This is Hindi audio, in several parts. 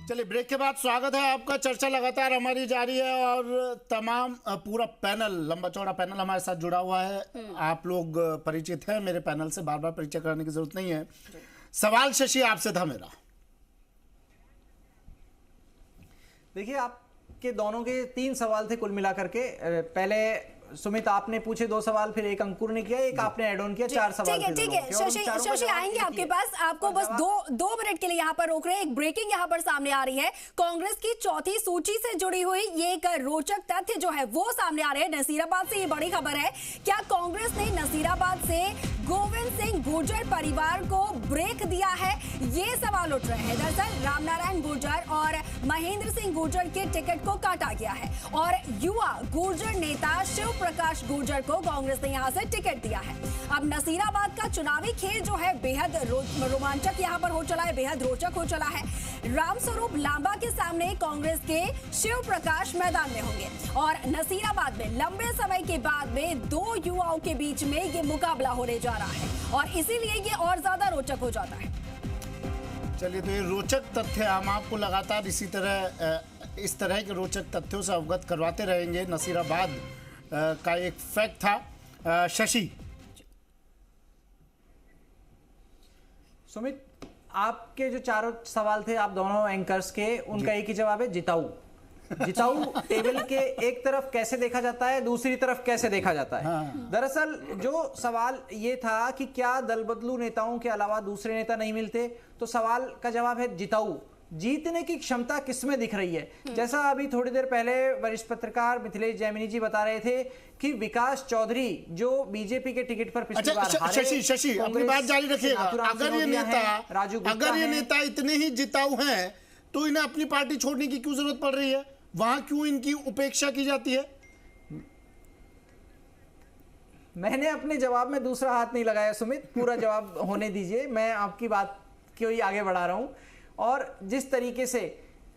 चलिए ब्रेक के बाद स्वागत है आपका। चर्चा लगातार हमारी जारी है और तमाम पूरा पैनल, लंबा चौड़ा पैनल हमारे साथ जुड़ा हुआ है। आप लोग परिचित हैं मेरे पैनल से, बार बार परिचय कराने की जरूरत नहीं है। सवाल शशि आपसे था मेरा। देखिए, आपके दोनों के 3 सवाल थे कुल मिलाकर के। पहले सुमित आपने पूछे 2 सवाल, फिर एक अंकुर ने किया, एक आपने ऐड ऑन किया, 4 सवाल। ठीक है शशि आएंगे आपके पास। आपको बस दो मिनट के लिए यहाँ पर रोक रहे हैं। एक ब्रेकिंग यहाँ पर सामने आ रही है। कांग्रेस की चौथी सूची से जुड़ी हुई ये एक रोचक तथ्य जो है वो सामने आ रहे हैं। नसीराबाद से ये बड़ी खबर है। क्या कांग्रेस ने नसीराबाद से गोविंद सिंह गुर्जर परिवार को ब्रेक दिया है, ये सवाल उठ रहे हैं। दरअसल रामनारायण गुर्जर और महेंद्र सिंह गुर्जर के टिकट को काटा गया है और युवा गुर्जर नेता शिव प्रकाश गुर्जर को कांग्रेस ने यहां से टिकट दिया है। अब नसीराबाद का चुनावी खेल जो है बेहद रोमांचक यहां पर हो चला है, बेहद रोचक हो चला है। रामस्वरूप लांबा के सामने कांग्रेस के शिव प्रकाश मैदान में होंगे और नसीराबाद में लंबे समय के बाद में 2 युवाओं के बीच में ये मुकाबला होने जा रहा है और इसीलिए ये और ज्यादा रोचक हो जाता है। चलिए, तो ये रोचक तथ्य हम आपको लगातार इस तरह के रोचक तथ्यों से अवगत करवाते रहेंगे। नसीराबाद का एक फैक्ट था। शशि, सुमित, आपके जो 4 सवाल थे आप दोनों एंकर्स के, उनका एक ही जवाब है जिताऊ। जिताऊ टेबल के एक तरफ कैसे देखा जाता है, दूसरी तरफ कैसे देखा जाता है। हाँ। दरअसल जो सवाल ये था कि क्या दल बदलू नेताओं के अलावा दूसरे नेता नहीं मिलते, तो सवाल का जवाब है जिताऊ। जीतने की क्षमता किसमें दिख रही है। जैसा अभी थोड़ी देर पहले वरिष्ठ पत्रकार मिथिलेश जैमिनी जी बता रहे थे कि विकास चौधरी जो बीजेपी के टिकट पर पिछली बार हारे। शशि अपनी बात जारी रखिएगा। अगर ये नेता इतने ही जिताऊ हैं तो इन्हें अपनी पार्टी छोड़ने की क्यों जरूरत पड़ रही है? वहां क्यों इनकी उपेक्षा की जाती है? मैंने अपने जवाब में दूसरा हाथ नहीं लगाया सुमित, पूरा जवाब होने दीजिए। मैं आपकी बात को ही आगे बढ़ा रहा हूं। और जिस तरीके से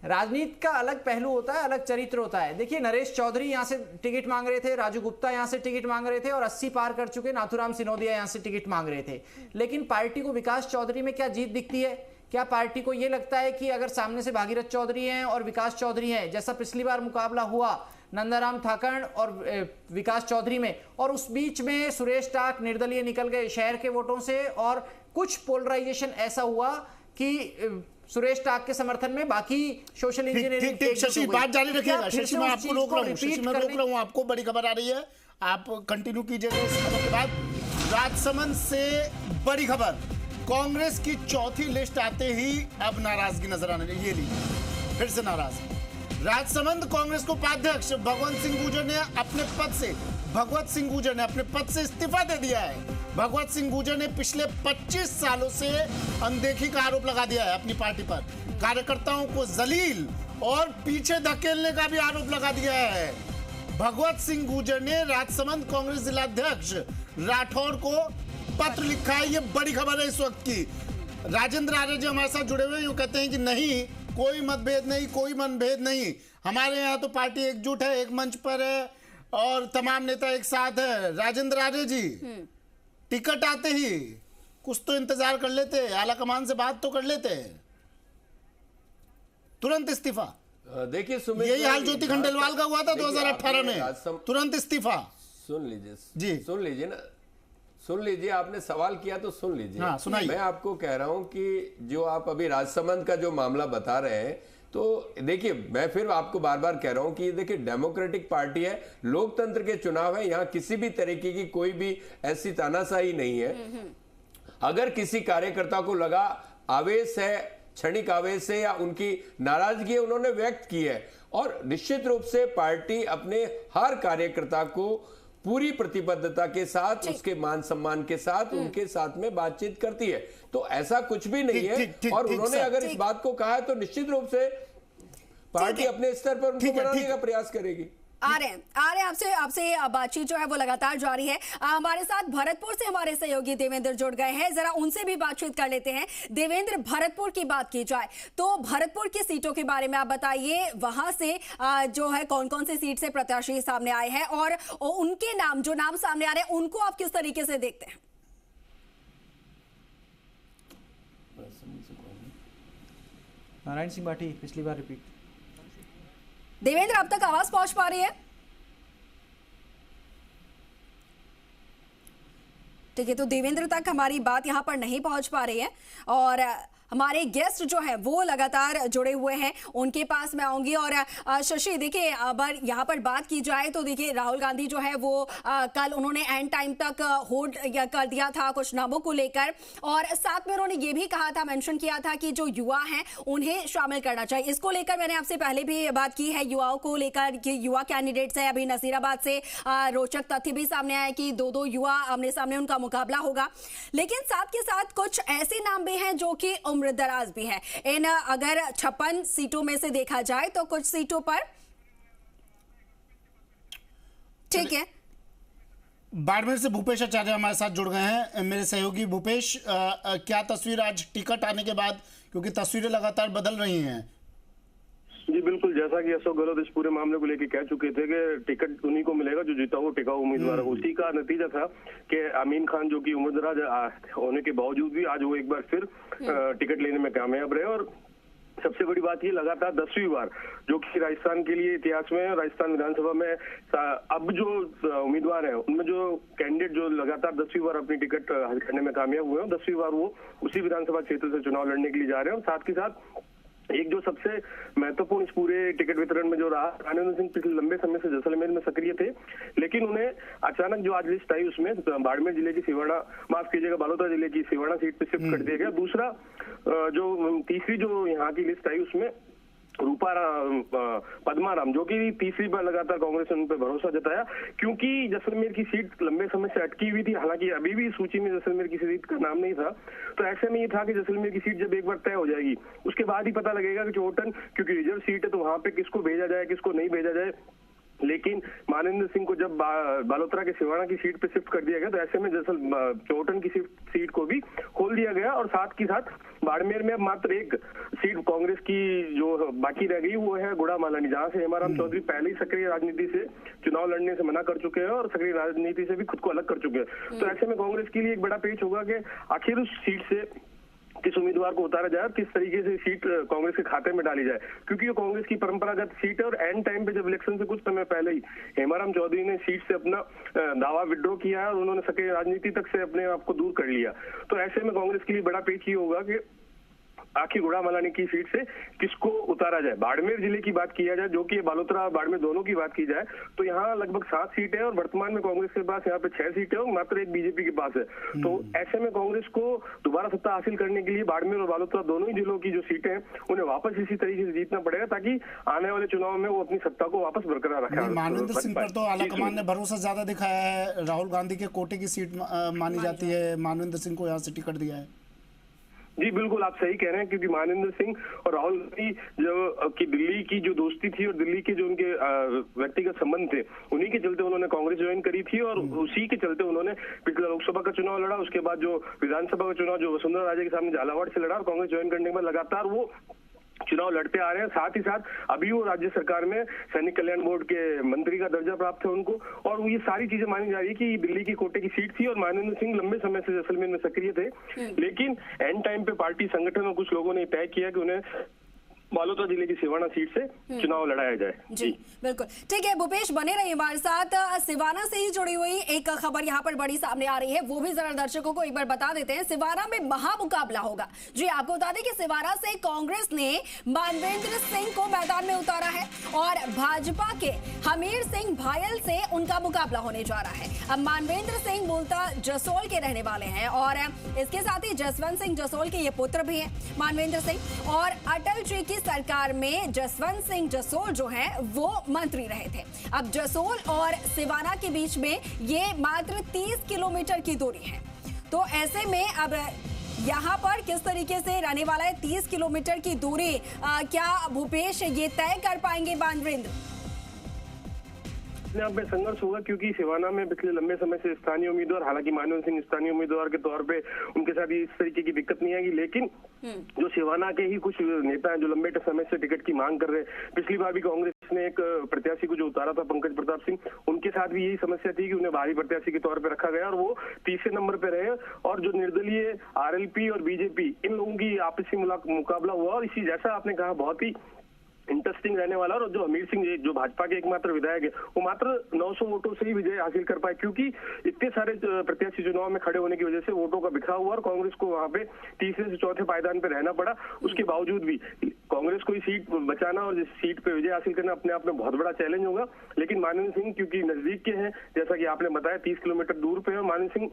राजनीति का अलग पहलू होता है, अलग चरित्र होता है। देखिए, नरेश चौधरी यहां से टिकट मांग रहे थे, राजू गुप्ता यहां से टिकट मांग रहे थे और 80 पार कर चुके नाथुराम सिनोदिया यहां से टिकट मांग रहे थे। लेकिन पार्टी को विकास चौधरी में क्या जीत दिखती है? क्या पार्टी को यह लगता है कि अगर सामने से भागीरथ चौधरी हैं और विकास चौधरी हैं, जैसा पिछली बार मुकाबला हुआ नंदाराम थाकण और विकास चौधरी में, और उस बीच में सुरेश टाक निर्दलीय निकल गए शहर के वोटों से और कुछ पोलराइजेशन ऐसा हुआ कि सुरेश टाक के समर्थन में बाकी सोशल इंजीनियरिंग। ठीक, शशि बात जारी रखिएगा। शशि मैं आपको रोक रहा हूँ। आपको बड़ी खबर आ रही है, आप कंटिन्यू कीजिएगा। इस खबर के बाद राजसमंद से बड़ी खबर, कांग्रेस की चौथी लिस्ट आते ही अब नाराजगी नजर आने लगी। ये लीजिए, फिर से नाराज। राजसमंद कांग्रेस को उपाध्यक्ष भगवत सिंह गुर्जर ने अपने पद से इस्तीफा दे दिया है। भगवत सिंह गुर्जर ने पिछले 25 सालों से अनदेखी का आरोप लगा दिया है अपनी पार्टी पर। कार्यकर्ताओं को जलील और पीछे धकेलने का भी आरोप लगा दिया है। भगवत सिंह गुर्जर ने राजसमंद कांग्रेस जिलाध्यक्ष राठौर को पत्र लिखा है। ये बड़ी खबर है इस वक्त की। राजेंद्र आर्य जी हमारे साथ जुड़े हुए हैं। कहते हैं कि नहीं, कोई मतभेद नहीं, कोई मनभेद नहीं, हमारे यहाँ तो पार्टी एकजुट है, एक मंच पर है और तमाम नेता एक साथ है। राजेंद्र आर्य जी, टिकट आते ही कुछ तो इंतजार कर लेते, आला कमान से बात तो कर लेते, तुरंत इस्तीफा। देखिए सुमित, यही हाल ज्योति खंडेलवाल का हुआ था 2018 में, तुरंत इस्तीफा। सुन लीजिए जी, सुन लीजिए ना, सुन लीजिए। आपने सवाल किया तो सुन लीजिए। हाँ, सुनाइए। मैं आपको कह रहा हूं कि जो आप अभी राजसमंद का जो मामला बता रहे हैं, तो देखिए मैं फिर आपको बार बार कह रहा हूं कि देखिए डेमोक्रेटिक पार्टी है, लोकतंत्र के चुनाव है, यहां किसी भी तरीके की कोई भी ऐसी तानाशाही नहीं है। अगर किसी कार्यकर्ता को लगा आवेश है, क्षणिक आवेश है या उनकी नाराजगी है, उन्होंने व्यक्त की है और निश्चित रूप से पार्टी अपने हर कार्यकर्ता को पूरी प्रतिबद्धता के साथ, उसके मान सम्मान के साथ, उनके साथ में बातचीत करती है। तो ऐसा कुछ भी नहीं है। और उन्होंने अगर इस बात को कहा है तो निश्चित रूप से पार्टी अपने स्तर पर उनको बनाने का प्रयास करेगी। आ रहे हैं आपसे बातचीत जो है वो लगातार जारी है। हमारे साथ भरतपुर से हमारे सहयोगी देवेंद्र जुड़ गए हैं, जरा उनसे भी बातचीत कर लेते हैं। देवेंद्र, भरतपुर की बात की जाए तो भरतपुर की सीटों के बारे में आप बताइए, वहां से जो है कौन कौन सी सीट से प्रत्याशी सामने आए हैं और उनके जो नाम सामने आ रहे हैं उनको आप किस तरीके से देखते हैं? नारायण सिंह भाटी पिछली बार रिपीट। देवेंद्र, अब तक आवाज पहुंच पा रही है? ठीक है, तो देवेंद्र तक हमारी बात यहां पर नहीं पहुंच पा रही है और हमारे गेस्ट जो है वो लगातार जुड़े हुए हैं, उनके पास मैं आऊंगी। और शशि, देखिए अगर यहाँ पर बात की जाए तो देखिए राहुल गांधी जो है वो कल उन्होंने एंड टाइम तक होल्ड कर दिया था कुछ नामों को लेकर, और साथ में उन्होंने ये भी कहा था, मेंशन किया था कि जो युवा हैं उन्हें शामिल करना चाहिए। इसको लेकर मैंने आपसे पहले भी बात की है, युवाओं को लेकर कि युवा कैंडिडेट्स हैं। अभी नसीराबाद से रोचक तथ्य भी सामने आया कि दो युवा आमने सामने उनका मुकाबला होगा, लेकिन साथ के साथ कुछ ऐसे नाम भी हैं जो कि उम्रदराज भी है। इन अगर 56 सीटों में से देखा जाए तो कुछ सीटों पर ठीक है। बाड़मेर से भूपेश आचार्य हमारे साथ जुड़ गए हैं, मेरे सहयोगी। भूपेश, क्या तस्वीर आज टिकट आने के बाद, क्योंकि तस्वीरें लगातार बदल रही हैं? जी बिल्कुल, जैसा कि अशोक गहलोत इस पूरे मामले को लेकर कह चुके थे कि टिकट उन्हीं को मिलेगा जो जीता हुआ टिकाऊ उम्मीदवार है। उसी का नतीजा था कि अमीन खान जो कि उम्रदराज होने के बावजूद भी आज वो एक बार फिर टिकट लेने में कामयाब रहे। और सबसे बड़ी बात ये, लगातार 10वीं बार जो कि राजस्थान के लिए इतिहास में, राजस्थान विधानसभा में अब जो उम्मीदवार हैं उनमें जो कैंडिडेट जो लगातार 10वीं बार अपनी टिकट हासिल करने में कामयाब हुए हैं, 10वीं बार वो उसी विधानसभा क्षेत्र से चुनाव लड़ने के लिए जा रहे हैं। और साथ के साथ एक जो सबसे महत्वपूर्ण इस पूरे टिकट वितरण में जो रहा, मानवेंद्र सिंह पिछले लंबे समय से जैसलमेर में सक्रिय थे, लेकिन उन्हें अचानक जो आज लिस्ट आई उसमें बाड़मेर जिले की सिवाड़ा, माफ कीजिएगा बालोतरा जिले की सिवाड़ा सीट पे शिफ्ट कर दिया गया। दूसरा जो तीसरी जो यहाँ की लिस्ट आई उसमें पद्माराम, जो कि तीसरी बार लगातार कांग्रेस ने उन पर भरोसा जताया, क्योंकि जैसलमेर की सीट लंबे समय से अटकी हुई थी। हालांकि अभी भी सूची में जैसलमेर की सीट का नाम नहीं था, तो ऐसे में ये था कि जैसलमेर की सीट जब एक बार तय हो जाएगी उसके बाद ही पता लगेगा कि चौटन, क्योंकि रिजर्व सीट है तो वहां पे किसको भेजा जाए किसको नहीं भेजा जाए। लेकिन मानवेंद्र सिंह को जब बालोतरा के सिवाड़ा की सीट पे शिफ्ट कर दिया गया तो ऐसे में चौटन की सीट को भी खोल दिया गया। और साथ के साथ बाड़मेर में अब मात्र एक सीट कांग्रेस की जो बाकी रह गई वो है गुड़ा मालानी, जहां से हेमाराम चौधरी पहले ही सक्रिय राजनीति से चुनाव लड़ने से मना कर चुके हैं और सक्रिय राजनीति से भी खुद को अलग कर चुके हैं। तो ऐसे में कांग्रेस के लिए एक बड़ा पेच होगा कि आखिर उस सीट से किस उम्मीदवार को उतारा जाए, किस तरीके से सीट कांग्रेस के खाते में डाली जाए, क्योंकि ये कांग्रेस की परंपरागत सीट है। और एंड टाइम पे जब इलेक्शन से कुछ समय पहले ही हेमाराम चौधरी ने सीट से अपना दावा विड्रॉ किया है और उन्होंने सक्रिय राजनीति तक से अपने आप को दूर कर लिया। तो ऐसे में कांग्रेस के लिए बड़ा पेच ये होगा कि आखिर गुड़ा मलानी की सीट से किसको उतारा जाए। बाड़मेर जिले की बात किया जाए, जो कि बालोतरा बाड़मेर दोनों की बात की जाए, तो यहाँ लगभग 7 सीटें हैं और वर्तमान में कांग्रेस के पास यहाँ पे 6 सीटें और मात्र एक बीजेपी के पास है। तो ऐसे में कांग्रेस को दोबारा सत्ता हासिल करने के लिए बाड़मेर और बालोतरा दोनों ही जिलों की जो सीटें हैं उन्हें वापस इसी तरीके से जीतना पड़ेगा, ताकि आने वाले चुनाव में वो अपनी सत्ता को वापस बरकरार रखे। मानवेंद्र सिंह पर तो आलाकमान ने भरोसा ज्यादा दिखाया है, राहुल गांधी के कोटे की सीट मानी जाती है, मानवेंद्र सिंह को यहाँ से टिकट दिया है। जी बिल्कुल, आप सही कह रहे हैं, क्योंकि मानवेंद्र सिंह और राहुल गांधी जो की दिल्ली की जो दोस्ती थी और दिल्ली के जो उनके व्यक्तिगत संबंध थे, उन्हीं के चलते उन्होंने कांग्रेस ज्वाइन करी थी और उसी के चलते उन्होंने पिछला लोकसभा का चुनाव लड़ा, उसके बाद जो विधानसभा का चुनाव जो वसुंधरा राजे के सामने झालावाड़ से लड़ा और कांग्रेस ज्वाइन करने के बाद लगातार वो चुनाव लड़ते आ रहे हैं। साथ ही साथ अभी वो राज्य सरकार में सैनिक कल्याण बोर्ड के मंत्री का दर्जा प्राप्त है उनको, और ये सारी चीजें मानी जा रही है कि दिल्ली की कोटे की सीट थी और मानवेंद्र सिंह लंबे समय से जैसलमेर में सक्रिय थे। लेकिन एंड टाइम पे पार्टी संगठन और कुछ लोगों ने तय किया कि उन्हें बालोतरा जिले की सिवाना सीट से चुनाव लड़ाया जाए। जी बिल्कुल, ठीक है भूपेश, बने रहिए हमारे साथ। सिवाना से ही जुड़ी हुई एक खबर यहाँ पर बड़ी सामने आ रही है, वो भी जरा दर्शकों को एक बार बता देते हैं। सिवाना में महामुकाबला होगा। जी आपको बता दें कि सिवाना से कांग्रेस ने मानवेंद्र सिंह को मैदान में उतारा है और भाजपा के हमीर सिंह भायल से उनका मुकाबला होने जा रहा है। अब मानवेंद्र सिंह मूलतः जसोल के रहने वाले हैं और इसके साथ ही जसवंत सिंह जसोल के ये पुत्र भी हैं मानवेंद्र सिंह, और अटल जी की सरकार में जसवंत सिंह जसोल जो है वो मंत्री रहे थे। अब जसोल और सिवाना के बीच में ये मात्र 30 किलोमीटर की दूरी है, तो ऐसे में अब यहाँ पर किस तरीके से रहने वाला है 30 किलोमीटर की दूरी, क्या भूपेश ये तय कर पाएंगे मानवेंद्र? अपने आप में संघर्ष होगा, क्योंकि सिवाना में पिछले लंबे समय से स्थानीय उम्मीदवार, हालांकि मानवेंद्र सिंह स्थानीय उम्मीदवार के तौर पे उनके साथ इस तरीके की दिक्कत नहीं आएगी, लेकिन जो सिवाना के ही कुछ नेता हैं जो लंबे समय से टिकट की मांग कर रहे हैं, पिछली बार भी कांग्रेस ने एक प्रत्याशी को जो उतारा था पंकज प्रताप सिंह, उनके साथ भी यही समस्या थी कि उन्हें बाहरी प्रत्याशी के तौर पर रखा गया और वो तीसरे नंबर पे रहे। और जो निर्दलीय आरएलपी और बीजेपी, इन लोगों की आपसी मुकाबला हुआ और इसी जैसा आपने कहा बहुत ही इंटरेस्टिंग रहने वाला। और जो हमीर सिंह जो भाजपा के एकमात्र विधायक है, वो मात्र 900 वोटों से ही विजय हासिल कर पाए, क्योंकि इतने सारे प्रत्याशी चुनाव में खड़े होने की वजह से वोटों का बिखराव हुआ और कांग्रेस को वहां पे तीसरे से चौथे पायदान पे रहना पड़ा। उसके बावजूद भी कांग्रेस को सीट बचाना और इस सीट पे विजय हासिल करना अपने आप में बहुत बड़ा चैलेंज होगा। लेकिन मानवेंद्र सिंह क्योंकि नजदीक के हैं, जैसा कि आपने बताया 30 किलोमीटर दूर पे है, मानवेंद्र सिंह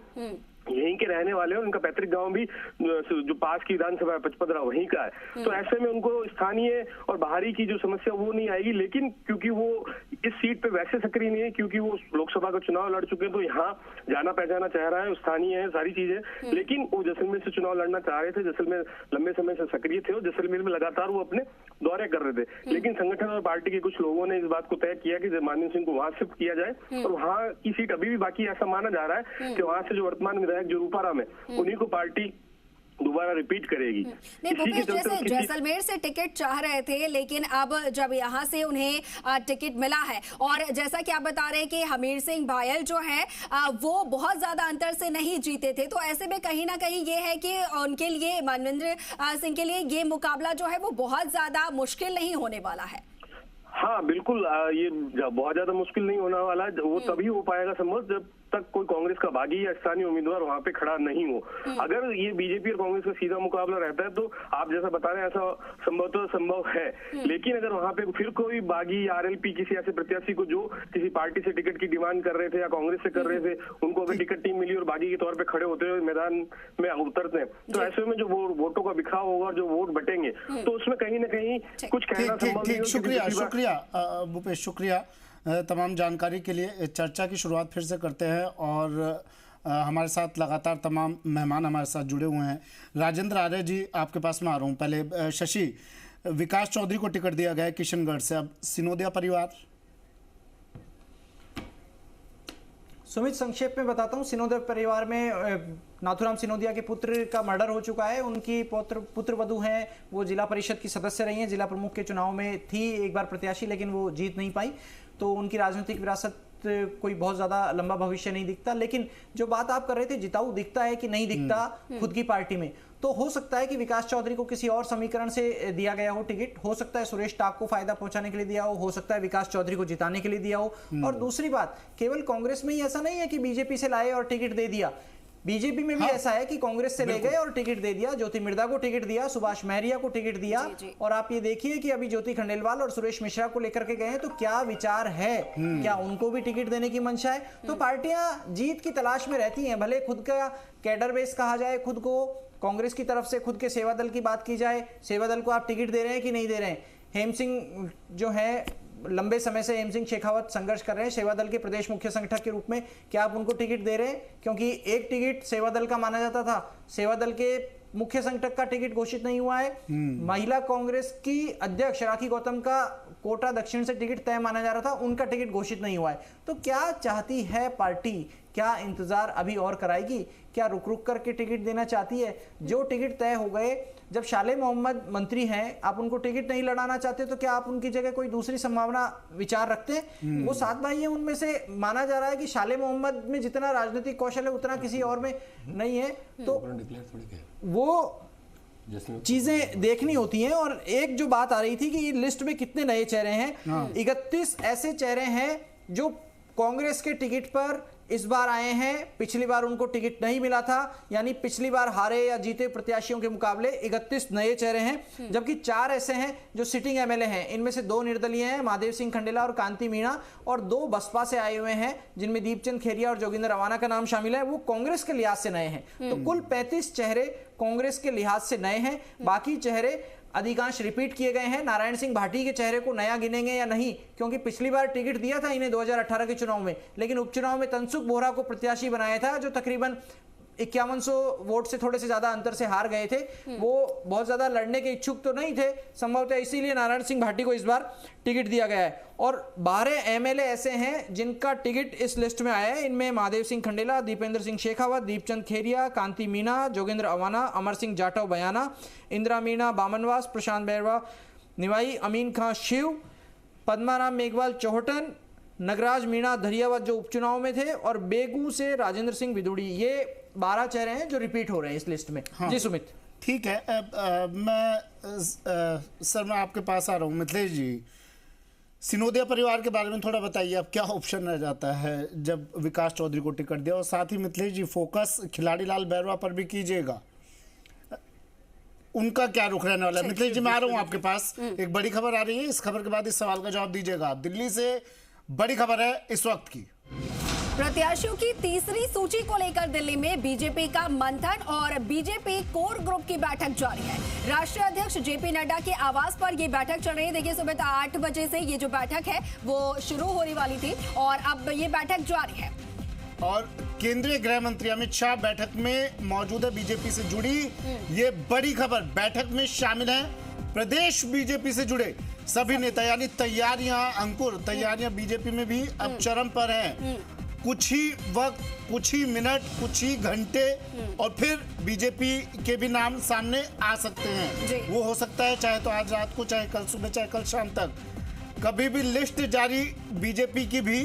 यहीं के रहने वाले हैं, उनका पैतृक गांव भी जो पास की विधानसभा है पचपदरा वहीं का है, तो ऐसे में उनको स्थानीय और बाहरी की जो समस्या वो नहीं आएगी। लेकिन क्योंकि वो इस सीट पे वैसे सक्रिय नहीं है, क्योंकि वो लोकसभा का चुनाव लड़ चुके हैं, तो यहाँ जाना पहचाना चेहरा है, स्थानीय है, सारी चीजें, लेकिन वो जैसलमेर से चुनाव लड़ना चाह रहे थे, जैसलमेर लंबे समय से सक्रिय थे और जैसलमेर में लगातार वो अपने दौरे कर रहे थे। लेकिन संगठन और पार्टी के कुछ लोगों ने इस बात को तय किया कि मानवेंद्र सिंह को वहां शिफ्ट किया जाए और वहां की सीट अभी भी बाकी ऐसा माना जा रहा है कि वहां से जो वर्तमान विधायक जो रूपाराम है उन्हीं को पार्टी दोबारा रिपीट करेगी। नहीं भूपेश, जैसे जैसलमेर से टिकट चाह रहे थे, लेकिन अब जब यहाँ से उन्हें टिकट मिला है और जैसा कि आप बता रहे हैं कि हमीर सिंह भायल जो है वो बहुत ज्यादा अंतर से नहीं जीते थे, तो ऐसे में कहीं ना कहीं ये है कि उनके लिए, मानवेंद्र सिंह के लिए ये मुकाबला जो है वो बहुत ज्यादा मुश्किल नहीं होने वाला है। हाँ बिल्कुल, ये बहुत ज्यादा मुश्किल नहीं होने वाला है। वो तभी हो पाएगा संभव जब तक कोई कांग्रेस का बागी या स्थानीय उम्मीदवार वहां पे खड़ा नहीं हो। अगर ये बीजेपी और कांग्रेस का सीधा मुकाबला रहता है तो आप जैसा बता रहे हैं ऐसा संभव है, लेकिन अगर वहां पे फिर कोई बागी या आरएलपी किसी ऐसे प्रत्याशी को जो किसी पार्टी से टिकट की डिमांड कर रहे थे या कांग्रेस से कर रहे थे, उनको अगर टिकट नहीं मिली और बागी के तौर पर खड़े होते हुए मैदान में उतरते हैं, तो ऐसे में जो वोटों का बिखराव होगा और जो वोट बटेंगे, तो उसमें कहीं ना कहीं कुछ कहना संभव नहीं। शुक्रिया भूपेश, शुक्रिया तमाम जानकारी के लिए। चर्चा की शुरुआत फिर से करते हैं और हमारे साथ लगातार तमाम मेहमान हमारे साथ जुड़े हुए हैं। राजेंद्र आर्य जी, आपके पास में आ रहा हूँ। पहले शशि, विकास चौधरी को टिकट दिया गया है किशनगढ़ से, अब सिनोदिया परिवार। सुमित, संक्षेप में बताता हूँ। सिनोदिया परिवार में नाथुराम सिनोदिया के पुत्र का मर्डर हो चुका है। उनकी पुत्र वधू हैं, वो जिला परिषद की सदस्य रही हैं, जिला प्रमुख के चुनाव में थी एक बार प्रत्याशी, लेकिन वो जीत नहीं पाई। तो उनकी राजनीतिक विरासत कोई बहुत ज्यादा लंबा भविष्य नहीं दिखता। लेकिन जो बात आप कर रहे थे, जिताऊ दिखता है कि नहीं दिखता खुद की पार्टी में, तो हो सकता है कि विकास चौधरी को किसी और समीकरण से दिया गया हो टिकट, हो सकता है सुरेश टाक को फायदा पहुंचाने के लिए दिया हो सकता है विकास चौधरी को जिताने के लिए दिया हो। और दूसरी बात, केवल कांग्रेस में ही ऐसा नहीं है कि बीजेपी से लाए और टिकट दे दिया, बीजेपी में भी ऐसा है कि कांग्रेस से ले गए और टिकट दे दिया। ज्योति मिर्धा को टिकट दिया, सुभाष महरिया को टिकट दिया, और आप ये देखिए कि अभी ज्योति खंडेलवाल और सुरेश मिश्रा को लेकर के गए हैं, तो क्या विचार है, क्या उनको भी टिकट देने की मंशा है? तो पार्टियां जीत की तलाश में रहती हैं, भले खुद का कैडर बेस कहा जाए खुद को, कांग्रेस की तरफ से खुद के सेवा दल की बात की जाए, सेवा दल को आप टिकट दे रहे हैं कि नहीं दे रहे हैं। हेम सिंह जो है, लंबे समय से हेम सिंह शेखावत संघर्ष कर रहे हैं सेवा दल के प्रदेश मुख्य संगठक के रूप में, क्या आप उनको टिकट दे रहे हैं? क्योंकि एक टिकट सेवा दल का माना जाता था, सेवा दल के मुख्य संगठक का टिकट घोषित नहीं हुआ है। महिला कांग्रेस की अध्यक्ष राखी गौतम का कोटा दक्षिण से टिकट तय माना जा रहा था, उनका टिकट घोषित नहीं हुआ है। तो क्या चाहती है पार्टी? क्या इंतजार अभी और कराएगी? क्या रुक रुक करके टिकट देना चाहती है? जो टिकट तय हो गए, जब शाले मोहम्मद मंत्री हैं, आप उनको टिकट नहीं लड़ाना चाहते, तो क्या आप उनकी जगह कोई दूसरी संभावना विचार रखते हैं? वो 7 भाई हैं, उनमें से माना जा रहा है कि शाले मोहम्मद में जितना राजनीतिक कौशल है उतना किसी और में नहीं है। तो वो चीजें देखनी होती हैं। और एक जो बात आ रही थी कि लिस्ट में कितने नए चेहरे हैं, 31 ऐसे चेहरे हैं जो कांग्रेस के टिकट पर इस बार आए हैं। पिछली बार उनको टिकट नहीं मिला था, यानी पिछली बार हारे या जीते प्रत्याशियों के मुकाबले 31 नए चेहरे हैं, जबकि 4 ऐसे हैं जो सिटिंग एमएलए हैं। इनमें से 2 निर्दलीय हैं, महादेव सिंह खंडेला और कांति मीणा, और 2 बसपा से आए हुए हैं, जिनमें दीपचंद खेरिया और जोगिंदर रवाना का नाम शामिल है, वो कांग्रेस के लिहाज से नए हैं। तो कुल 35 चेहरे कांग्रेस के लिहाज से नए हैं, बाकी चेहरे अधिकांश रिपीट किए गए हैं। नारायण सिंह भाटी के चेहरे को नया गिनेंगे या नहीं, क्योंकि पिछली बार टिकट दिया था इन्हें 2018 के चुनाव में, लेकिन उपचुनाव में तनसुख बोहरा को प्रत्याशी बनाया था, जो तकरीबन 5100 वोट से थोड़े से ज्यादा अंतर से हार गए थे। वो बहुत ज्यादा लड़ने के इच्छुक तो नहीं थे संभवतः, इसीलिए नारायण सिंह भाटी को इस बार टिकट दिया गया है। और 12 एमएलए ऐसे हैं जिनका टिकट इस लिस्ट में आया है। इनमें महादेव सिंह खंडेला, दीपेंद्र सिंह शेखावत, दीपचंद खेरिया, कांति मीणा, जोगेंद्र अवाना, अमर सिंह जाटव बयाना, इंदिरा मीणा बामनवास, प्रशांत बैरवा निवाई, अमीन खां शिव, पद्माराम मेघवाल चौहटन, नगराज मीणा धरियावत जो उपचुनाव में थे, और बेगू से राजेंद्र सिंह विदुड़ी। ये 12 चेहरे हैं जो रिपीट हो रहे हैं इस लिस्ट में। हाँ, जी सुमित। ठीक है। सर मैं आपके पास आ रहा हूँ। मिथिलेश जी, सिनोदिया परिवार के बारे में थोड़ा बताइए, अब क्या ऑप्शन रह जाता है जब विकास चौधरी को टिकट दिया? और साथ ही मिथिलेश जी, फोकस खिलाड़ी लाल बैरवा पर भी कीजिएगा, उनका क्या रुख रहने वाला है? मिथिलेश जी मैं आ रहा हूँ आपके पास। एक बड़ी खबर आ रही है, इस खबर के बाद इस सवाल का जवाब दीजिएगा आप। दिल्ली से बड़ी खबर है इस वक्त की। प्रत्याशियों की तीसरी सूची को लेकर दिल्ली में बीजेपी का मंथन और बीजेपी कोर ग्रुप की बैठक जारी है। राष्ट्रीय अध्यक्ष जेपी नड्डा के आवास पर ये बैठक चल रही है। देखिए सुबह 8 बजे से ये जो बैठक है वो शुरू होने वाली थी और अब ये बैठक जारी है। और केंद्रीय गृह मंत्री अमित शाह बैठक में मौजूद है, बीजेपी से जुड़ी ये बड़ी खबर। बैठक में शामिल हैं प्रदेश बीजेपी से जुड़े सभी नेता, यानी तैयारियां अंकुर, तैयारियां बीजेपी में भी अब चरम पर हैं। कुछ ही वक्त, कुछ ही मिनट, कुछ ही घंटे और फिर बीजेपी के भी नाम सामने आ सकते हैं। वो हो सकता है चाहे तो आज रात को, चाहे कल सुबह, चाहे कल शाम तक, कभी भी लिस्ट जारी बीजेपी की भी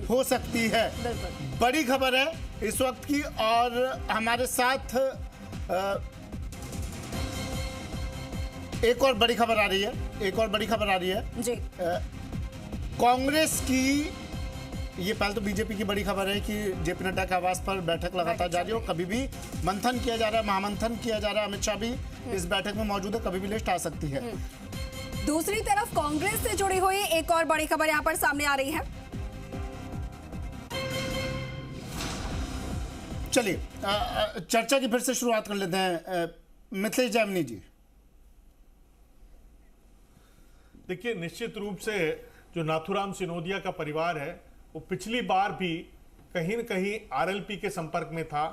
हो सकती है। बड़ी खबर है इस वक्त की। और हमारे साथ एक और बड़ी खबर आ रही है, एक और बड़ी खबर आ रही है जी। कांग्रेस की, ये पहले तो बीजेपी की बड़ी खबर है कि जेपी नड्डा के आवास पर बैठक लगातार जारी है और कभी भी मंथन किया जा रहा है, महामंथन किया जा रहा है। अमित शाह भी इस बैठक में मौजूद है, कभी भी लिस्ट आ सकती है। दूसरी तरफ कांग्रेस से जुड़ी हुई एक और बड़ी खबर यहां पर सामने आ रही है। चलिए चर्चा की फिर से शुरुआत कर लेते हैं। मिथिलेश जामनी जी, देखिए निश्चित रूप से जो नाथूराम सिनोदिया का परिवार है वो पिछली बार भी कहीं न कहीं आरएलपी के संपर्क में था।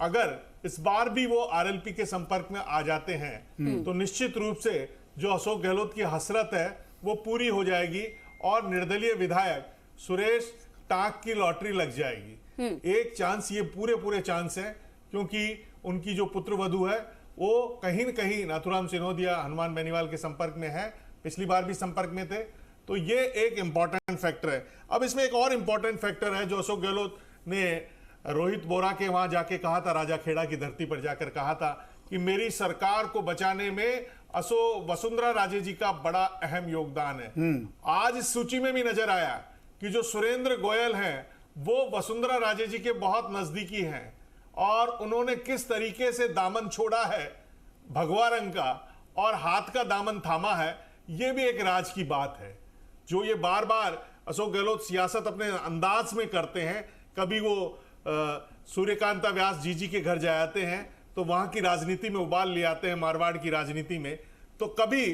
अगर इस बार भी वो आरएलपी के संपर्क में आ जाते हैं तो निश्चित रूप से जो अशोक गहलोत की हसरत है वो पूरी हो जाएगी और निर्दलीय विधायक सुरेश टांक की लॉटरी लग जाएगी। एक चांस, ये पूरे चांस है, क्योंकि उनकी जो पुत्र वधू है वो कहीं न कहीं नाथूराम सिनोदिया, हनुमान बेनीवाल के संपर्क में है, पिछली बार भी संपर्क में थे। तो ये एक इंपॉर्टेंट फैक्टर है। अब इसमें एक और इंपॉर्टेंट फैक्टर है जो अशोक गहलोत ने रोहित बोरा के वहां जाके कहा था, राजा खेड़ा की धरती पर जाकर कहा था कि मेरी सरकार को बचाने में वसुंधरा राजे जी का बड़ा अहम योगदान है। आज इस सूची में भी नजर आया कि जो सुरेंद्र गोयल हैं वो वसुंधरा राजे जी के बहुत नजदीकी हैं और उन्होंने किस तरीके से दामन छोड़ा है भगवा रंग का और हाथ का दामन थामा है, ये भी एक राज की बात है। जो ये बार बार अशोक गहलोत सियासत अपने अंदाज में करते हैं, कभी वो सूर्यकांता व्यास जी के घर जाते हैं तो वहां की राजनीति में उबाल ले आते हैं, मारवाड़ की राजनीति में, तो कभी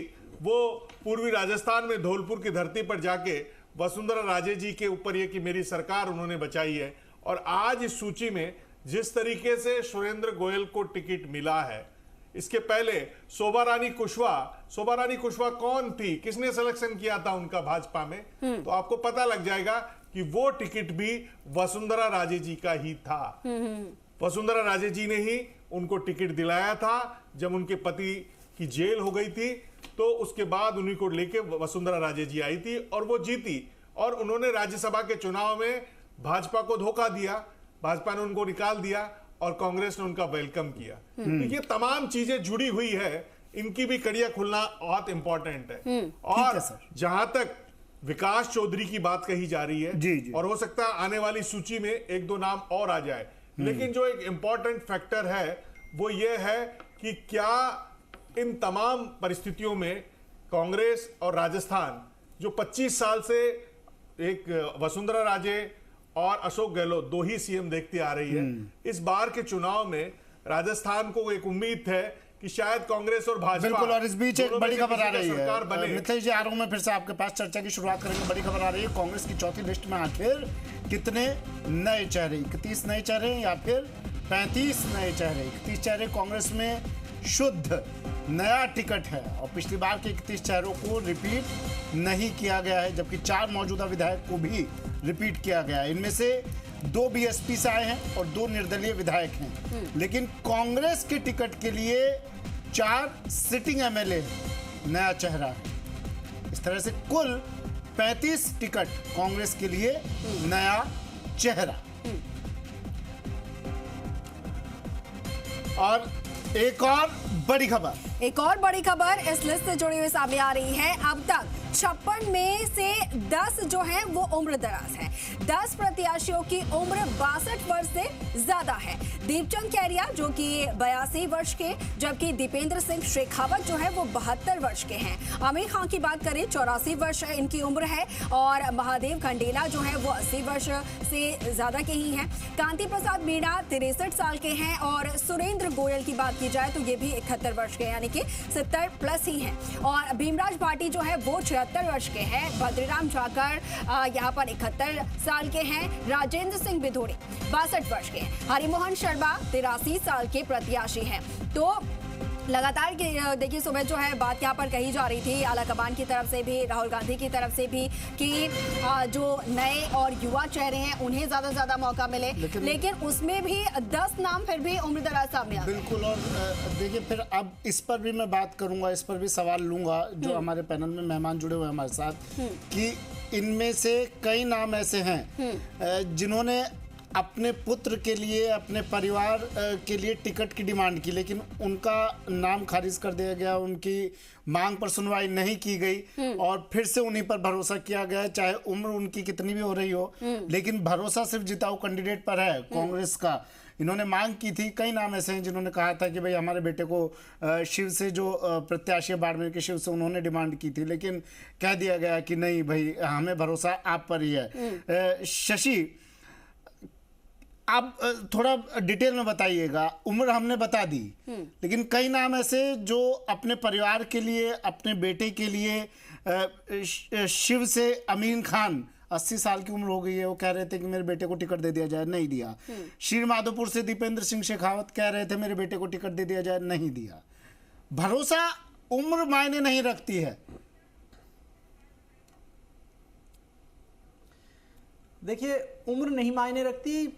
वो पूर्वी राजस्थान में धौलपुर की धरती पर जाके वसुंधरा राजे जी के ऊपर ये कि मेरी सरकार उन्होंने बचाई है। और आज इस सूची में जिस तरीके से सुरेंद्र गोयल को टिकट मिला है, इसके पहले शोभा रानी कुशवाहा कौन थी, किसने सिलेक्शन किया था उनका भाजपा में, तो आपको पता लग जाएगा कि वो टिकट भी वसुंधरा राजे जी का ही था। वसुंधरा राजे जी ने ही उनको टिकट दिलाया था जब उनके पति की जेल हो गई थी, तो उसके बाद उन्हीं को लेके वसुंधरा राजे जी आई थी और वो जीती और उन्होंने राज्यसभा के चुनाव में भाजपा को धोखा दिया, भाजपा ने उनको निकाल दिया और कांग्रेस ने उनका वेलकम किया। तो ये तमाम चीजें जुड़ी हुई है, इनकी भी कड़ियां खुलना बहुत इंपॉर्टेंट है। और जहां तक विकास चौधरी की बात कही जा रही है जी। और हो सकता है आने वाली सूची में एक दो नाम और आ जाए, लेकिन जो एक इंपॉर्टेंट फैक्टर है वो ये है कि क्या इन तमाम परिस्थितियों में कांग्रेस और राजस्थान जो 25 साल से एक वसुंधरा राजे और अशोक गहलोत दो ही सीएम देखती आ रही है, इस बार के चुनाव में राजस्थान को एक उम्मीद है कि शायद कांग्रेस और भाजपा, बिल्कुल। और इस बीच एक बड़ी खबर आ रही है, मिथिलेश जी आ रहा हूं मैं फिर से आपके पास, चर्चा की शुरुआत करेंगे। बड़ी खबर आ रही है, कांग्रेस की चौथी लिस्ट में आखिर कितने नए चेहरे, 31 नए चेहरे या फिर 35 नए चेहरे, 31 चेहरे कांग्रेस में शुद्ध नया टिकट है और पिछली बार के 31 चेहरों को रिपीट नहीं किया गया है, जबकि 4 मौजूदा विधायक को भी रिपीट किया गया है। इनमें से 2 बीएसपी से आए हैं और 2 निर्दलीय विधायक हैं, लेकिन कांग्रेस के टिकट के लिए 4 सिटिंग एमएलए नया चेहरा है। इस तरह से कुल 35 टिकट कांग्रेस के लिए नया चेहरा। और एक और बड़ी खबर इस लिस्ट से जुड़ी हुई सामने आ रही है। अब तक 56 में से 10 जो हैं वो उम्र दराज है। 10 प्रत्याशियों की उम्र 62 वर्ष से ज्यादा है। दीपचंद कैरिया जो कि 82 वर्ष के, जबकि दीपेंद्र सिंह शेखावत जो है वो 72 वर्ष के हैं। आमिर खान की बात करें 84 वर्ष इनकी उम्र है और महादेव खंडेला जो है वो 80 वर्ष से ज्यादा के ही हैं। कांति प्रसाद मीणा 63 साल के हैं और सुरेंद्र गोयल की बात की जाए तो ये भी 71 वर्ष के, यानी कि 70 प्लस ही हैं। और भीमराज भाटी जो है वो 76 वर्ष के हैं। बद्रीराम जाकर यहाँ पर 71 साल के हैं। राजेंद्र सिंह बिधोड़ी 62 वर्ष के हैं। हरिमोहन शर्मा 83 साल के प्रत्याशी हैं। तो लगातार देखिए सुबह जो है बात यहाँ पर कही जा रही थी आलाकमान की तरफ से भी, राहुल गांधी की तरफ से भी, कि जो नए और युवा चेहरे हैं उन्हें ज्यादा से ज्यादा मौका मिले, लेकिन उसमें भी 10 नाम फिर भी उम्र दराज सामने आ बिल्कुल। और देखिए फिर अब इस पर भी मैं बात करूंगा, इस पर भी सवाल लूंगा जो हमारे पैनल में मेहमान जुड़े हुए हैं हमारे साथ, कि इनमें से कई नाम ऐसे हैं जिन्होंने अपने पुत्र के लिए, अपने परिवार के लिए टिकट की डिमांड की, लेकिन उनका नाम खारिज कर दिया गया, उनकी मांग पर सुनवाई नहीं की गई और फिर से उन्हीं पर भरोसा किया गया, चाहे उम्र उनकी कितनी भी हो रही हो, लेकिन भरोसा सिर्फ जिताऊ कैंडिडेट पर है कांग्रेस का। इन्होंने मांग की थी, कई नाम ऐसे हैं जिन्होंने कहा था कि भाई हमारे बेटे को शिव से जो प्रत्याशी बाड़मेर के शिव से उन्होंने डिमांड की थी, लेकिन कह दिया गया कि नहीं भाई हमें भरोसा आप पर ही है। शशि, आप थोड़ा डिटेल में बताइएगा। उम्र हमने बता दी, लेकिन कई नाम ऐसे जो अपने परिवार के लिए, अपने बेटे के लिए, शिव से अमीन खान 80 साल की उम्र हो गई है, वो कह रहे थे कि मेरे बेटे को टिकट दे दिया जाए, नहीं दिया। श्री माधोपुर से दीपेंद्र सिंह शेखावत कह रहे थे मेरे बेटे को टिकट दे दिया जाए, नहीं दिया। भरोसा उम्र मायने नहीं रखती है। देखिए उम्र नहीं मायने रखती,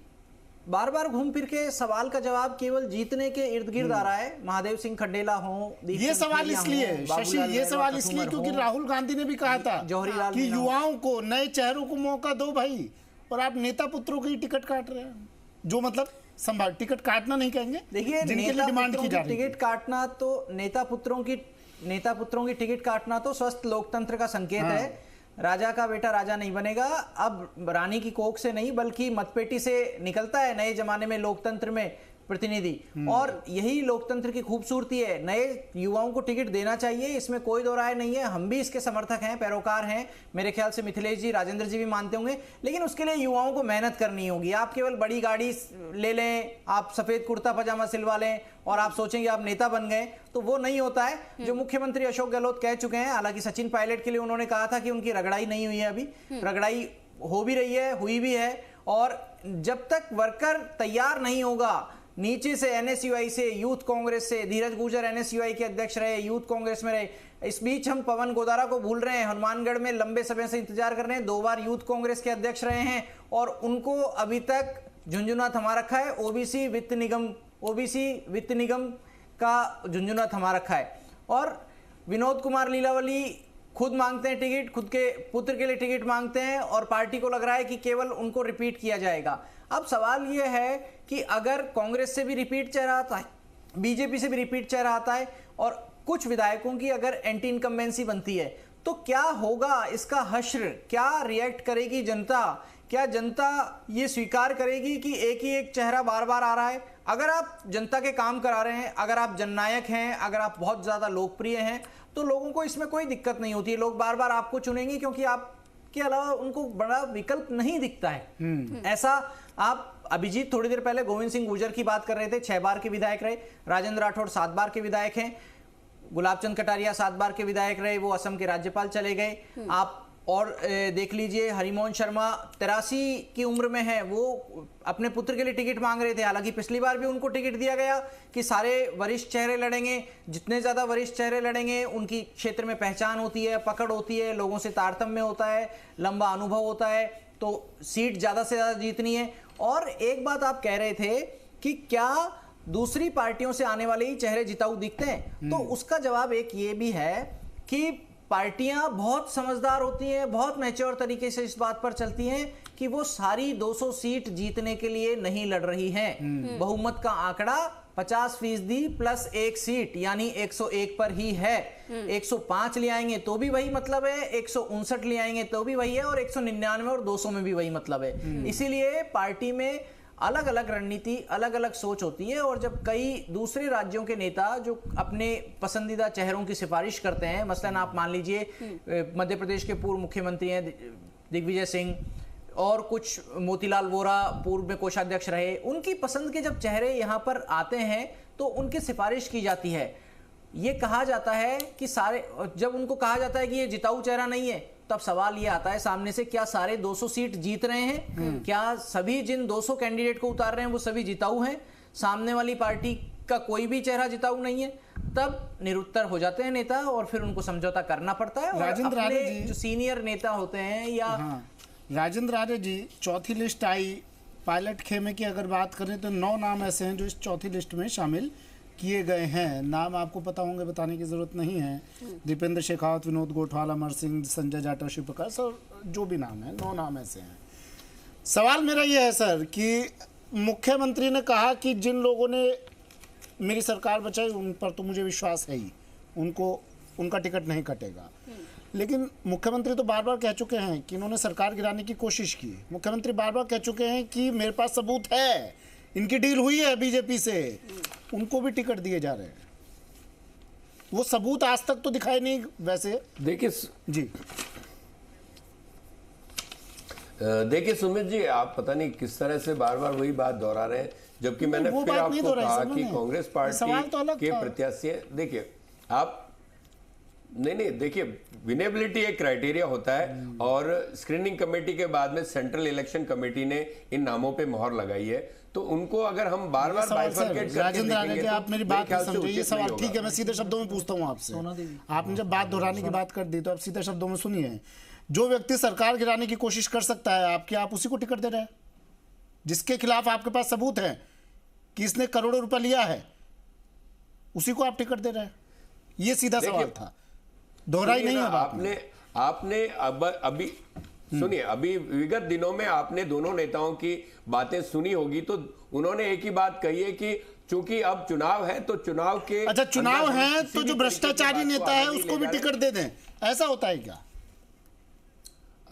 बार बार घूम फिर के सवाल का जवाब केवल जीतने के इर्द गिर्द आ रहा है। महादेव सिंह खंडेला हो, ये सवाल इसलिए शशि, ये सवाल इसलिए क्योंकि राहुल गांधी ने भी कहा था कि युवाओं को, नए चेहरों को मौका दो भाई, और आप नेता पुत्रों की टिकट काट रहे हैं, जो मतलब संभाल टिकट काटना नहीं कहेंगे। देखिए जिनके लिए डिमांड की जा रही है टिकट काटना, तो नेता पुत्रों की टिकट काटना तो स्वस्थ लोकतंत्र का संकेत है। राजा का बेटा राजा नहीं बनेगा, अब रानी की कोख से नहीं बल्कि मतपेटी से निकलता है नए जमाने में लोकतंत्र में प्रतिनिधि, और यही लोकतंत्र की खूबसूरती है। नए युवाओं को टिकट देना चाहिए, इसमें कोई दो राय नहीं है। हम भी इसके समर्थक हैं, पैरोकार हैं। मेरे ख्याल से मिथिलेश जी, राजेंद्र जी भी मानते होंगे, लेकिन उसके लिए युवाओं को मेहनत करनी होगी। आप केवल बड़ी गाड़ी ले लें, आप सफेद कुर्ता पजामा सिलवा लें और आप सोचेंगे आप नेता बन गए, तो वो नहीं होता है। जो मुख्यमंत्री अशोक गहलोत कह चुके हैं, हालांकि सचिन पायलट के लिए उन्होंने कहा था कि उनकी रगड़ाई नहीं हुई है, अभी रगड़ाई हो भी रही है, हुई भी है। और जब तक वर्कर तैयार नहीं होगा नीचे से, एनएसयूआई से, यूथ कांग्रेस से, धीरज गुर्जर एनएसयूआई के अध्यक्ष रहे, यूथ कांग्रेस में रहे, इस बीच हम पवन गोदारा को भूल रहे हैं, हनुमानगढ़ में लंबे समय से इंतजार कर रहे हैं, 2 बार यूथ कांग्रेस के अध्यक्ष रहे हैं और उनको अभी तक झुंझुना थमा रखा है। ओबीसी वित्त निगम का झुंझुना थमा रखा है। और विनोद कुमार लीलावली खुद मांगते हैं टिकट, खुद के पुत्र के लिए टिकट मांगते हैं और पार्टी को लग रहा है कि केवल उनको रिपीट किया जाएगा। अब सवाल यह है कि अगर कांग्रेस से भी रिपीट चेहरा आता है, बीजेपी से भी रिपीट चेहरा आता है और कुछ विधायकों की अगर एंटी इनकम्बेंसी बनती है, तो क्या होगा इसका हश्र? क्या रिएक्ट करेगी जनता? क्या जनता ये स्वीकार करेगी कि एक ही एक चेहरा बार बार आ रहा है? अगर आप जनता के काम करा रहे हैं, अगर आप जननायक हैं, अगर आप बहुत ज्यादा लोकप्रिय हैं, तो लोगों को इसमें कोई दिक्कत नहीं होती है। लोग बार बार आपको चुनेंगे क्योंकि आपके अलावा उनको बड़ा विकल्प नहीं दिखता है। ऐसा आप अभिजीत थोड़ी देर पहले गोविंद सिंह गुर्जर की बात कर रहे थे, 6 बार के विधायक रहे। राजेंद्र राठौड़ 7 बार के विधायक हैं। गुलाब चंद कटारिया 7 बार के विधायक रहे, वो असम के राज्यपाल चले गए। आप और देख लीजिए हरिमोहन शर्मा 83 की उम्र में है, वो अपने पुत्र के लिए टिकट मांग रहे थे। हालांकि पिछली बार भी उनको टिकट दिया गया कि सारे वरिष्ठ चेहरे लड़ेंगे, जितने ज्यादा वरिष्ठ चेहरे लड़ेंगे उनकी क्षेत्र में पहचान होती है, पकड़ होती है, लोगों से तारतम्य होता है, लंबा अनुभव होता है, तो सीट ज्यादा से ज्यादा जीतनी है। और एक बात आप कह रहे थे कि क्या दूसरी पार्टियों से आने वाले ही चेहरे जिताऊ दिखते हैं, तो उसका जवाब एक ये भी है कि पार्टियां बहुत समझदार होती हैं, बहुत मैच्योर तरीके से इस बात पर चलती हैं कि वो सारी 200 सीट जीतने के लिए नहीं लड़ रही हैं। बहुमत का आंकड़ा 50% प्लस 1 सीट यानी 101 पर ही है। 105 ले आएंगे तो भी वही मतलब है, 159 ले आएंगे तो भी वही है, और 199 और 200 में भी वही मतलब है। इसीलिए पार्टी में अलग अलग रणनीति, अलग अलग सोच होती है। और जब कई दूसरे राज्यों के नेता जो अपने पसंदीदा चेहरों की सिफारिश करते हैं, मसलन आप मान लीजिए मध्य प्रदेश के पूर्व मुख्यमंत्री हैं दिग्विजय सिंह, और कुछ मोतीलाल वोरा पूर्व में कोषाध्यक्ष रहे, उनकी पसंद के जब चेहरे यहाँ पर आते हैं तो उनकी सिफारिश की जाती है। ये कहा जाता है कि सारे, जब उनको कहा जाता है कि ये जिताऊ चेहरा नहीं है, तब सवाल ये आता है सामने से, क्या सारे 200 सीट जीत रहे हैं? क्या सभी जिन 200 कैंडिडेट को उतार रहे हैं वो सभी जिताऊ हैं? सामने वाली पार्टी का कोई भी चेहरा जिताऊ नहीं है? तब निरुत्तर हो जाते हैं नेता और फिर उनको समझौता करना पड़ता है। और अपने जो सीनियर नेता होते हैं या राजेंद्र आर्य जी, चौथी लिस्ट आई पायलट खेमे की, अगर बात करें तो 9 नाम ऐसे हैं जो इस चौथी लिस्ट में शामिल किए गए हैं। नाम आपको पता होंगे, बताने की जरूरत नहीं है। दीपेंद्र शेखावत, विनोद गोठवाल, अमर सिंह, संजय जाटव, शिव प्रकाश, और जो भी नाम है, 9 नाम ऐसे हैं। सवाल मेरा ये है सर कि मुख्यमंत्री ने कहा कि जिन लोगों ने मेरी सरकार बचाई उन पर तो मुझे विश्वास है ही, उनका टिकट नहीं कटेगा। लेकिन मुख्यमंत्री तो बार बार कह चुके हैं कि इन्होंने सरकार गिराने की कोशिश की। मुख्यमंत्री बार बार कह चुके हैं कि मेरे पास सबूत है, इनकी डील हुई है बीजेपी से, उनको भी टिकट दिए जा रहे हैं। वो सबूत आज तक तो दिखाई नहीं। वैसे देखिए जी, देखिए सुमित जी, आप पता नहीं किस तरह से बार बार वही बात दोहरा रहे हैं, जबकि मैंने फिर आपको कहा कि कांग्रेस पार्टी के प्रत्याशी, देखिए आप नहीं, देखिए विनेबिलिटी एक क्राइटेरिया होता है, और स्क्रीनिंग कमेटी के बाद में सेंट्रल इलेक्शन कमेटी ने इन नामों पे मोहर लगाई है, तो उनको अगर हम बार बार बाइफरकेट करके देखेंगे, आप मेरी बात समझिए। ये सवाल ठीक है, मैं सीधे शब्दों में पूछता हूँ आपसे। आपने जब बात दोहराने की बात कर दी तो आप सीधे शब्दों में सुनिए। जो व्यक्ति सरकार गिराने की कोशिश कर सकता है, आप उसी को टिकट दे रहे हैं? जिसके खिलाफ आपके पास सबूत है कि इसने करोड़ों रुपया लिया है, उसी को आप टिकट दे रहे हैं? ये सीधा सवाल था, दोहराई नहीं है। आपने अभी सुनिए, अभी विगत दिनों में आपने दोनों नेताओं की बातें सुनी होगी, तो उन्होंने एक ही बात कही है कि चूंकि अब चुनाव है तो चुनाव के, अच्छा चुनाव है तो जो भ्रष्टाचारी नेता है उसको भी टिकट दे दें, ऐसा होता है क्या?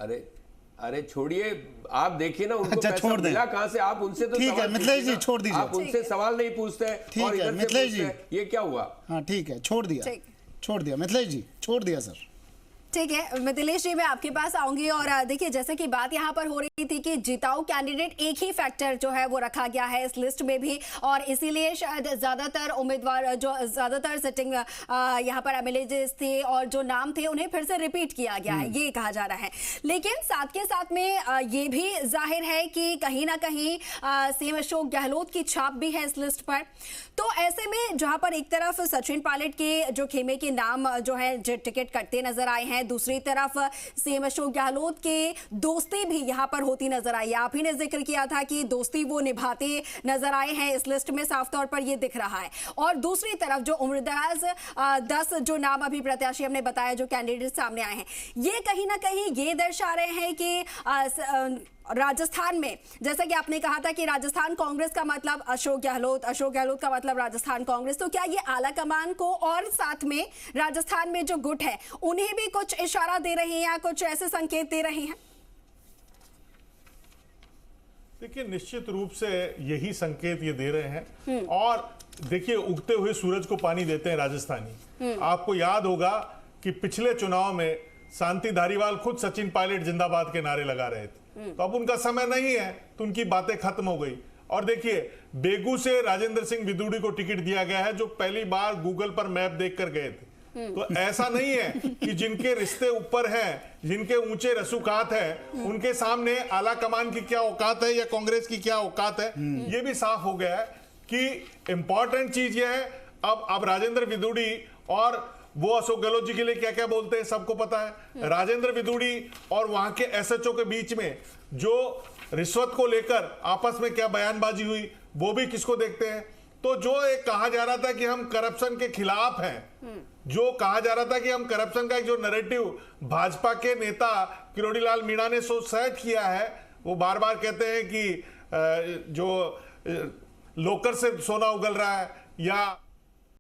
अरे छोड़िए, आप देखिए ना, उनको अच्छा, पैसा मिला कहां से? आप उनसे तो ठीक है मिथिलेश जी, छोड़ दीजिए। आप उनसे सवाल नहीं पूछते हैं, ठीक है मिथिलेश जी, ये क्या हुआ? हाँ ठीक है, छोड़ दिया मिथिलेश जी, छोड़ दिया सर। ठीक है मिथिलेश जी, मैं आपके पास आऊंगी। और देखिए, जैसे कि बात यहाँ पर हो रही थी कि जिताऊ कैंडिडेट एक ही फैक्टर जो है वो रखा गया है इस लिस्ट में भी, और इसीलिए शायद ज्यादातर उम्मीदवार, जो ज्यादातर सिटिंग यहाँ पर एमएलए थे और जो नाम थे, उन्हें फिर से रिपीट किया गया है, ये कहा जा रहा है। लेकिन साथ के साथ में ये भी जाहिर है कि कहीं ना कहीं सीएम अशोक गहलोत की छाप भी है इस लिस्ट पर। तो ऐसे में जहां पर एक तरफ सचिन पायलट के जो खेमे के नाम जो है टिकट कटते नजर आए हैं, दूसरी तरफ सीएम अशोक गहलोत के दोस्ती भी यहां पर होती नजर आई है। आप ही ने जिक्र किया था कि दोस्ती वो निभाते नजर आए हैं, इस लिस्ट में साफ तौर पर ये दिख रहा है। और दूसरी तरफ जो उम्रदराज 10 जो नाम अभी प्रत्याशी हमने बताया, जो कैंडिडेट सामने आए हैं, ये कहीं ना कहीं ये दर्शा रहे हैं कि राजस्थान में, जैसा कि आपने कहा था कि राजस्थान कांग्रेस का मतलब अशोक गहलोत का मतलब राजस्थान कांग्रेस, तो क्या ये आला कमान को और साथ में राजस्थान में जो गुट है उन्हें भी कुछ इशारा दे रहे हैं या कुछ ऐसे संकेत दे रहे हैं? देखिए, निश्चित रूप से यही संकेत ये दे रहे हैं। और देखिए, उगते हुए सूरज को पानी देते हैं राजस्थानी। आपको याद होगा कि पिछले चुनाव में शांति धारीवाल खुद सचिन पायलट जिंदाबाद के नारे लगा रहे थे, तो अब उनका समय नहीं है, तो उनकी बातें खत्म हो गई। और देखिए, बेगू से राजेंद्र सिंह विदुड़ी को टिकट दिया गया है, जो पहली बार गूगल पर मैप देखकर गए थे। तो ऐसा नहीं है कि जिनके रिश्ते ऊपर हैं, जिनके ऊंचे रसूखात हैं, उनके सामने आला कमान की क्या औकात है या कांग्रेस की क्या औकात है। ये भी साफ हो गया है कि इंपॉर्टेंट चीज ये है, अब राजेंद्र विदुड़ी और वो अशोक गहलोत जी के लिए क्या क्या बोलते हैं सबको पता है। राजेंद्र विदुड़ी और वहां के एसएचओ के बीच में जो रिश्वत को लेकर आपस में क्या बयानबाजी हुई वो भी किसको देखते हैं। तो जो एक कहा जा रहा था कि हम करप्शन के खिलाफ हैं, जो कहा जा रहा था कि हम करप्शन का एक जो नैरेटिव भाजपा के नेता किरोड़ी लाल मीणा ने सेट किया है, वो बार बार कहते हैं कि जो लोकर से सोना उगल रहा है या